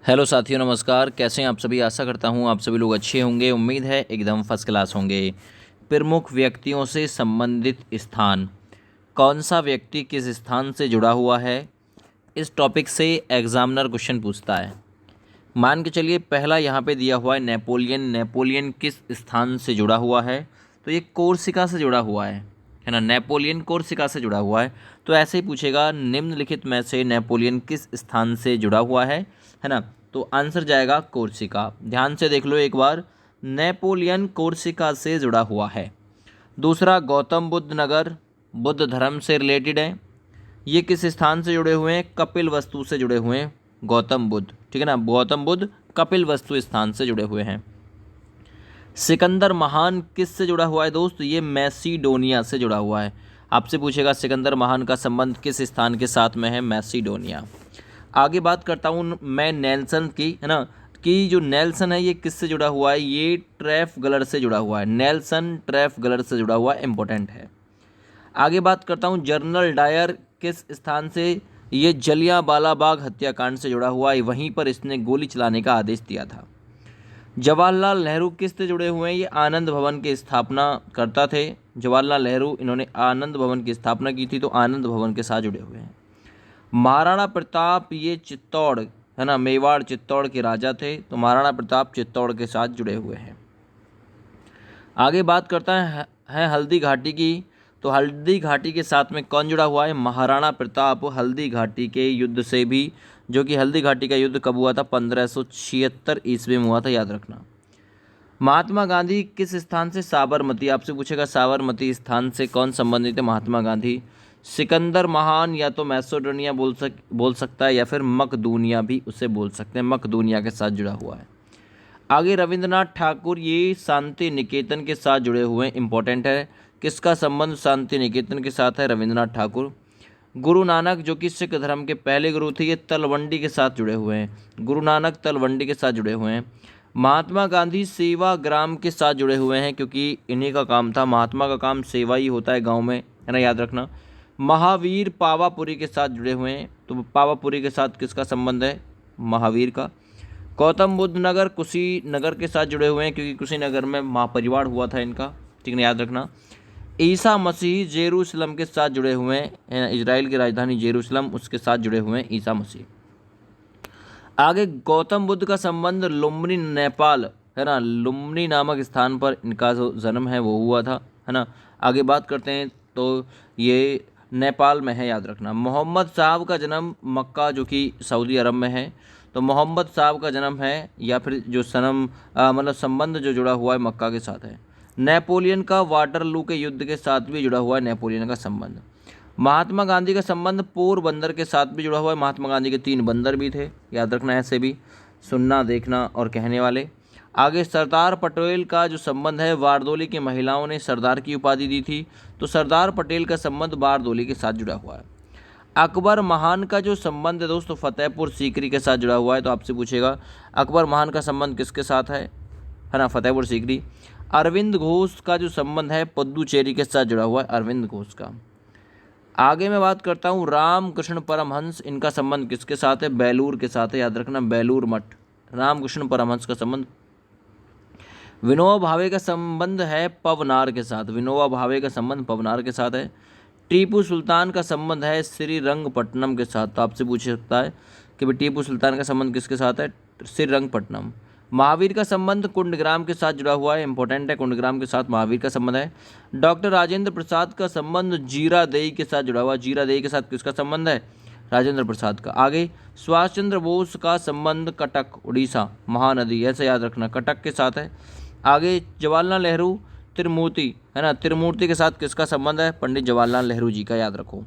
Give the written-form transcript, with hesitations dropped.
Hello साथियों, नमस्कार। कैसे हैं आप सभी। आशा करता हूं आप सभी लोग अच्छे होंगे। उम्मीद है एकदम फर्स्ट क्लास होंगे। प्रमुख व्यक्तियों से संबंधित स्थान। कौन सा व्यक्ति किस स्थान से जुड़ा हुआ है, इस टॉपिक से एग्जामिनर क्वेश्चन पूछता है। मान के चलिए पहला यहाँ पे दिया हुआ है नेपोलियन। नेपोलियन किस स्थान से जुड़ा हुआ है, तो ये कोर्सिका से जुड़ा हुआ है ना। नेपोलियन कोर्सिका से जुड़ा हुआ है। तो ऐसे ही पूछेगा निम्नलिखित में से नेपोलियन किस स्थान से जुड़ा हुआ है ना। तो आंसर जाएगा कोर्सिका। ध्यान से देख लो एक बार, नेपोलियन कोर्सिका से जुड़ा हुआ है। दूसरा गौतम बुद्ध नगर, बुद्ध धर्म से रिलेटेड है। ये किस स्थान से जुड़े हुए हैं, कपिल वस्तु से जुड़े हुए हैं। गौतम बुद्ध, ठीक है ना, गौतम बुद्ध कपिल वस्तु स्थान से जुड़े हुए हैं। सिकंदर महान किस से जुड़ा हुआ है दोस्त, ये मैसिडोनिया से जुड़ा हुआ है। आपसे पूछेगा सिकंदर महान का संबंध किस स्थान के साथ में है, मैसिडोनिया। आगे बात करता हूँ मैं नेल्सन की, है ना, कि जो नेल्सन है ये किससे जुड़ा हुआ है, ये ट्रैफलगर से जुड़ा हुआ है। नेल्सन ट्रैफलगर से जुड़ा हुआ, इंपॉर्टेंट है। आगे बात करता हूँ जनरल डायर किस स्थान से, ये जलियांवाला बाग हत्याकांड से जुड़ा हुआ है। वहीं पर इसने गोली चलाने का आदेश दिया था। जवाहरलाल नेहरू किससे जुड़े हुए हैं, ये आनंद भवन की स्थापना करता थे। जवाहरलाल नेहरू, इन्होंने आनंद भवन की स्थापना की थी, तो आनंद भवन के साथ जुड़े हुए हैं। महाराणा प्रताप, ये चित्तौड़, है ना, मेवाड़ चित्तौड़ के राजा थे, तो महाराणा प्रताप चित्तौड़ के साथ जुड़े हुए हैं। आगे बात करता है हल्दी घाटी की। तो हल्दी घाटी के साथ में कौन जुड़ा हुआ है, महाराणा प्रताप हल्दी घाटी के युद्ध से भी, जो कि हल्दी घाटी का युद्ध कब हुआ था, 1576 ईस्वी में हुआ था, याद रखना। महात्मा गांधी किस स्थान से, साबरमती। आपसे पूछेगा साबरमती स्थान से कौन संबंधित है, महात्मा गांधी। सिकंदर महान या तो मैसेडोनिया बोल सकता है, या फिर मकदूनिया भी उसे बोल सकते हैं, मकदूनिया के साथ जुड़ा हुआ है। आगे रविंद्रनाथ ठाकुर, ये शांति निकेतन के साथ जुड़े हुए हैं, इंपॉर्टेंट है। किसका संबंध शांति निकेतन के साथ है, रविंद्रनाथ ठाकुर। गुरु नानक, जो कि सिख धर्म के पहले गुरु थे, ये तलवंडी के साथ जुड़े हुए हैं। गुरु नानक तलवंडी के साथ जुड़े हुए हैं। महात्मा गांधी सेवाग्राम के साथ जुड़े हुए हैं, क्योंकि इन्हीं का काम था, महात्मा का काम सेवा ही होता है गांव में, है ना, याद रखना। महावीर पावापुरी के साथ जुड़े हुए हैं, तो पावापुरी के साथ किसका संबंध है, महावीर का। गौतम बुद्ध नगर कुशीनगर के साथ जुड़े हुए हैं, क्योंकि कुशीनगर में महापरिवार हुआ था इनका, ठीक है, याद रखना। ईसा मसीह जेरूसलम के साथ जुड़े हुए हैं, इजराइल की राजधानी जेरूसलम, उसके साथ जुड़े हुए हैं ईसा मसीह। आगे गौतम बुद्ध का संबंध लुम्बिनी नेपाल, है ना, लुम्बिनी नामक स्थान पर इनका जो जन्म है वो हुआ था, है ना। आगे बात करते हैं, तो ये नेपाल में है, याद रखना। मोहम्मद साहब का जन्म मक्का, जो कि सऊदी अरब में है, तो मोहम्मद साहब का जन्म है, या फिर जो मतलब संबंध जो जुड़ा हुआ है मक्का के साथ है। नेपोलियन का वाटरलू के युद्ध के साथ भी जुड़ा हुआ है नेपोलियन का संबंध। महात्मा गांधी का संबंध पोरबंदर के साथ भी जुड़ा हुआ है। महात्मा गांधी के 3 बंदर भी थे, याद रखना, ऐसे भी सुनना, देखना और कहने वाले। आगे सरदार पटेल का जो संबंध है, बारदोली की महिलाओं ने सरदार की उपाधि दी थी, तो सरदार पटेल का संबंध बारदोली के साथ जुड़ा हुआ है। अकबर महान का जो संबंध है दोस्तों, फतेहपुर सीकरी के साथ जुड़ा हुआ है, तो आपसे पूछेगा अकबर महान का संबंध किसके साथ है ना, फतेहपुर सीकरी। अरविंद घोष का जो संबंध है, पुद्दुचेरी के साथ जुड़ा हुआ है, अरविंद घोष का। आगे मैं बात करता हूँ रामकृष्ण परमहंस, इनका संबंध किसके साथ है, बेलूर के साथ है, याद रखना, बेलूर मठ, रामकृष्ण परमहंस का संबंध। विनोबा भावे का संबंध है पवनार के साथ, विनोबा भावे का संबंध पवनार के साथ है। टीपू सुल्तान का संबंध है श्रीरंगपट्टनम के साथ, तो आपसे पूछ सकता है कि भाई टीपू सुल्तान का संबंध किसके साथ है, श्रीरंगपट्टनम। महावीर का संबंध कुंडग्राम के साथ जुड़ा हुआ है, इंपॉर्टेंट है, कुंडग्राम के साथ महावीर का संबंध है। डॉक्टर राजेंद्र प्रसाद का संबंध जीरादेई के साथ जुड़ा हुआ है, जीरादेई के साथ किसका संबंध है, राजेंद्र प्रसाद का। आगे सुभाष चंद्र बोस का संबंध कटक, उड़ीसा, महानदी, ऐसे याद रखना, कटक के साथ है। आगे जवाहरलाल नेहरू त्रिमूर्ति, है ना, त्रिमूर्ति के साथ किसका संबंध है, पंडित जवाहरलाल नेहरू जी का, याद रखो।